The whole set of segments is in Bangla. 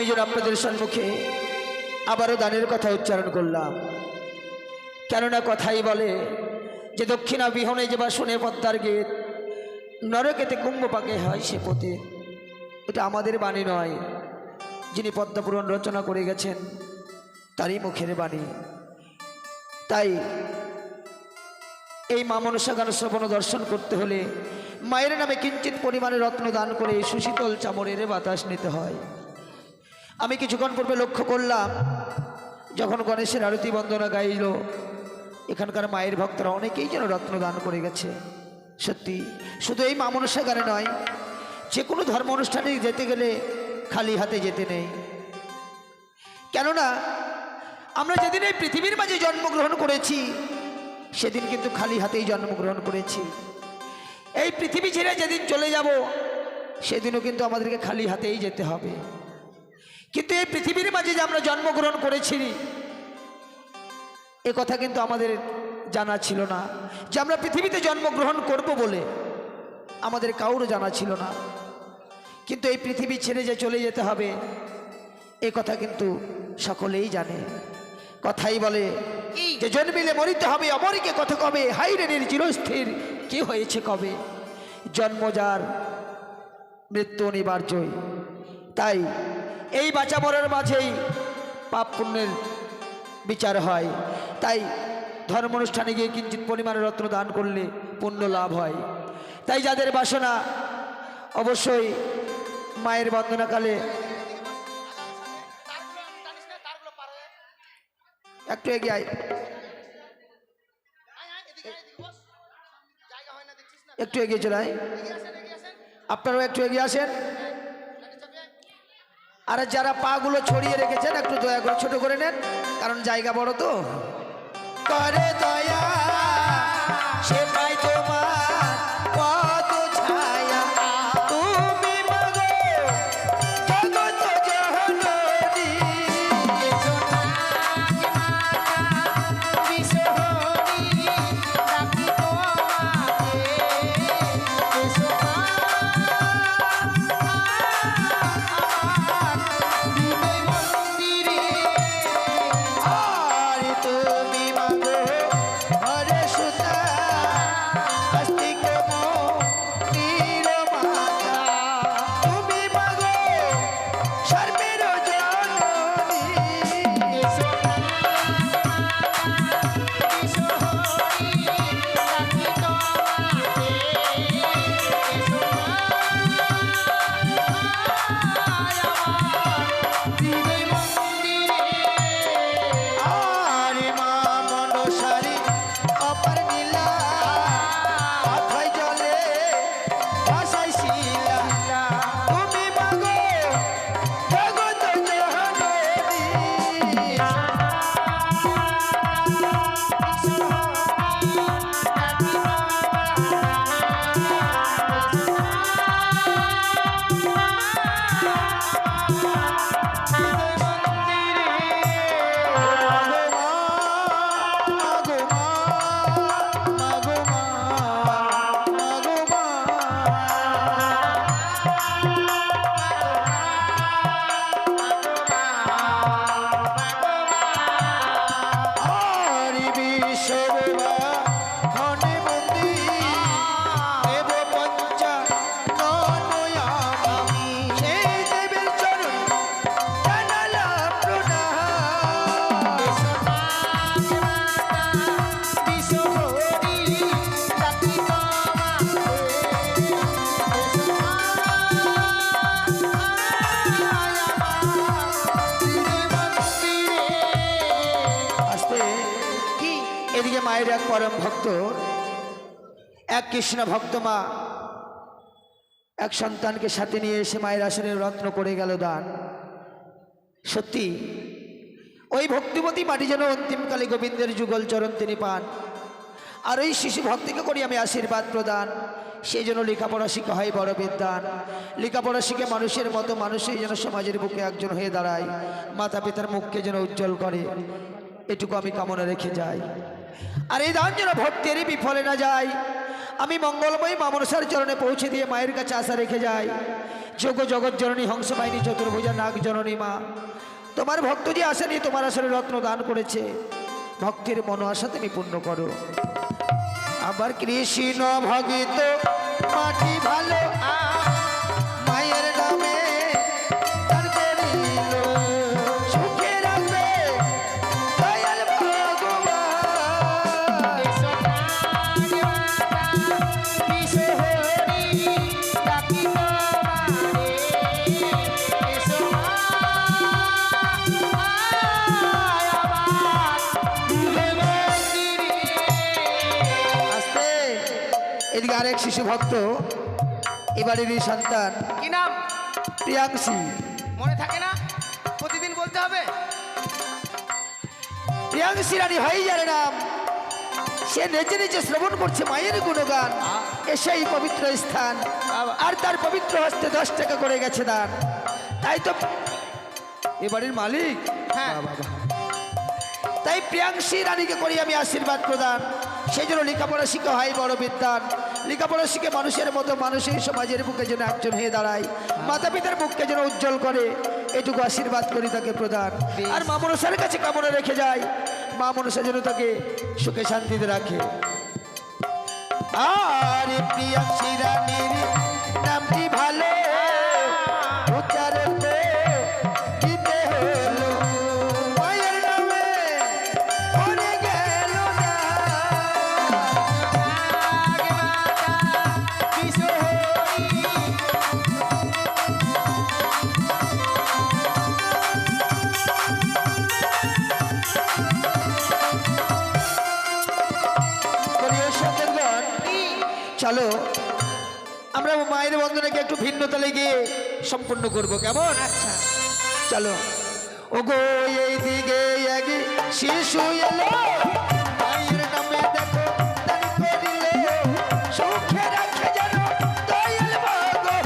যেন আপনাদের সম্মুখে আবারও দানের কথা উচ্চারণ করলাম। কেননা কথাই বলে যে দক্ষিণা বিহনে যে বা শুনে পদ্মার গীত, নরকেতে কুম্ভ পাকে হয় সে পথে। এটা আমাদের বাণী নয়, যিনি পদ্মপুরাণ রচনা করে গেছেন তারই মুখের বাণী। তাই এই মা মনসা গান শ্রবণ দর্শন করতে হলে মায়ের নামে কিঞ্চিত পরিমাণে রত্ন দান করে সুশীতল চামড়ের বাতাস নিতে হয়। আমি কিছুক্ষণ পূর্বে লক্ষ্য করলাম, যখন গণেশের আরতি বন্দনা গাইল, এখানকার মায়ের ভক্তরা অনেকেই যেন রত্ন দান করে গেছে। সত্যি শুধু এই মা মনসা গানে নয়, যে কোনো ধর্ম অনুষ্ঠানে যেতে গেলে খালি হাতে যেতে নেই। কেননা আমরা যেদিন এই পৃথিবীর মাঝে জন্মগ্রহণ করেছি, সেদিন কিন্তু খালি হাতেই জন্মগ্রহণ করেছি। এই পৃথিবী ছেড়ে যেদিন চলে যাব, সেদিনও কিন্তু আমাদেরকে খালি হাতেই যেতে হবে। কিন্তু এই পৃথিবীর মাঝে যে আমরা জন্মগ্রহণ করেছি, এ কথা কিন্তু আমাদের জানা ছিল না। যে আমরা পৃথিবীতে জন্মগ্রহণ করব বলে আমাদের কারোর জানা ছিল না। কিন্তু এই পৃথিবী ছেড়ে যে চলে যেতে হবে, এ কথা কিন্তু সকলেই জানে। কথাই বলে যে জন্মিলে মরিতে হবে, অমরকে কত কবে, হাইরে চিরস্থির কি হয়েছে কবে। জন্ম যার, মৃত্যু অনিবার্যই। তাই এই বাঁচা মরার মাঝেই পাপ পুণ্যের বিচার হয়। তাই ধর্ম অনুষ্ঠানে গিয়ে কিঞ্চিত পরিমাণে রত্ন দান করলে পুণ্য লাভ হয়। তাই যাদের বাসনা অবশ্যই মায়ের বন্দনাকালে একটু এগিয়ে আয়, একটু এগিয়ে চলে আয়, আপনারাও একটু এগিয়ে আসেন। আর যারা পা গুলো ছড়িয়ে রেখেছেন একটু দয়া করে ছোট করে নেন, কারণ জায়গা বড় তো। করে দয়া সে পাই তোমার পদ ছায়া, তুমি মাগো জগৎ জননী। এদিকে মায়ের এক পরম ভক্ত, এক কৃষ্ণ ভক্ত মা এক সন্তানকে সাথে নিয়ে এসে মায়ের আসনে রত্ন করে গেল দান। সত্যি ওই ভক্তিমতী মাটি যেন অন্তিমকালে গোবিন্দের যুগল চরণ তিনি পান। আর ওই শিশু ভক্তিকে করি আমি আশীর্বাদ প্রদান। সেই জন্য লেখাপড়া শিখা হয় বড় বিদ্যান। লেখাপড়া শিখে মানুষের মতো মানুষই যেন সমাজের বুকে একজন হয়ে দাঁড়ায়, মাতা পিতার মুখকে যেন উজ্জ্বল করে, এটুকু আমি কামনা রেখে যাই। আর এই দান যেন ভক্তেরই বিফলে না যায়। আমি মঙ্গলময়ী মা মনসার চরণে পৌঁছে দিয়ে মায়ের কাছে আশা রেখে যাই। যোগ জগৎ জননী হংসবাহিনী চতুর্ভুজা নাগ জননী মা, তোমার ভক্ত যে আশা নিয়ে তোমার আসলে রত্ন দান করেছে, ভক্তের মন আশা তুমি পূর্ণ করো। আবার কৃষ্ণ ভগিত মাটি ভালো মায়ের নামে দান করিল, সুখে রাখবে দয়াল ভগবান। এদিকে আরেক শিশু ভক্ত, এবারেরই সন্তান। কি নাম? প্রিয়াংশী। মনে থাকে না? প্রতিদিন বলতে হবে। প্রিয়াংশী রানী হয় জানে নাম। সে নেচে নেচে শ্রবণ করছে মায়ের গুণগান, এসেই পবিত্র স্থান, আর তার পবিত্র হস্তে 10 টাকা করে গেছে দান। তাই তো এবারের মালিক। হ্যাঁ। তাই প্রিয়াংশী রানীকে করি আমি আশীর্বাদ প্রদান। সেই জন্য লেখাপড়া শিখে হয় বড় বিদ্যান, লেখাপড়া শিখে মানুষের মতো মানুষের সমাজের বুকে যেন একজন হয়ে দাঁড়ায়, মাতা পিতার মুখকে যেন উজ্জ্বল করে, এটুকু আশীর্বাদ করি তাকে প্রদান। আর মা মনসার কাছে কামনা রেখে যায়, মা মনসা যেন তাকে সুখে শান্তিতে রাখে। আর প্রিয়াংশী রানীর নামটি ভালো উচ্চারণ দিতে হলো, মায়ের নামে পড়ে গেল না। চলো আমরা মায়ের বন্দনাকে একটু ভিন্নতলে গিয়ে সম্পূর্ণ করব, কেমন? আচ্ছা চলো। ও গো এই দিকে এক শিশু এলো, মায়ের নামে দেখো দান করিল, সুখে রাখে যেন দয়াল ভগবান।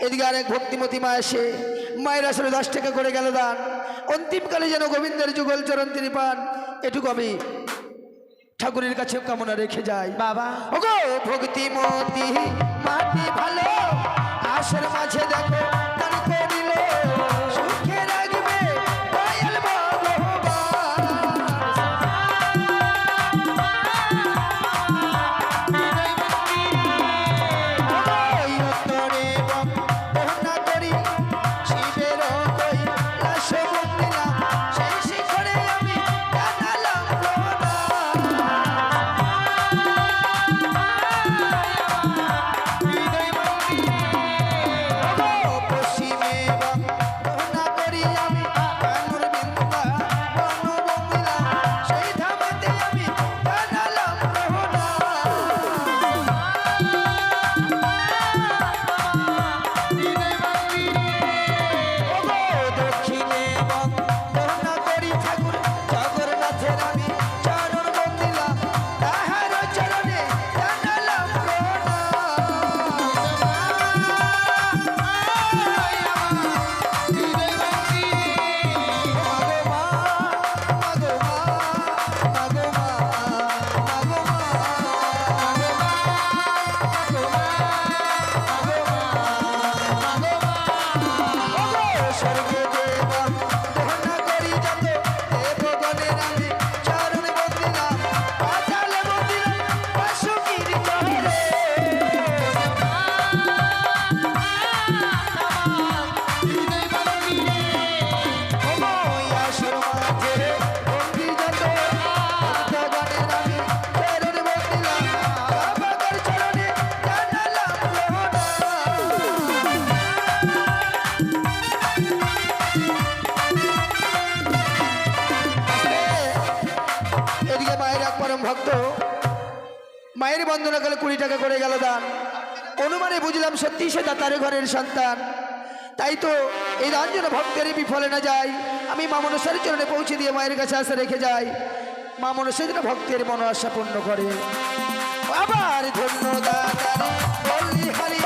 এদিকে আরেক ভক্তিমতী মা এসে মায়ের আসলে 10 টাকা করে গেল দান, অন্তিমকালে যেন গোবিন্দের যুগল চরণ তিনি পান, এটুকু আমি ঠাকুরের কাছে কামনা রেখে যাই। বাবা ওগো ভক্তিমতী মাটি ভালো আশার মাঝে দেখো দান করিল, সুখে রাখবে এক পরম ভক্ত মায়ের বন্দনা করে 20 টাকা করে গেল দান। অনুমানে বুঝলাম সত্যি সে দাতার ঘরের সন্তান। তাই তো এই দান যেন ভক্তের বিফলে না যায়, আমি মা মনসার চরণে পৌঁছে দিয়ে মায়ের কাছে আশা রেখে যাই। মা মনসা যেন ভক্তের মন আশা পূর্ণ করে। আবার ধন্য দাতারে বলি হারি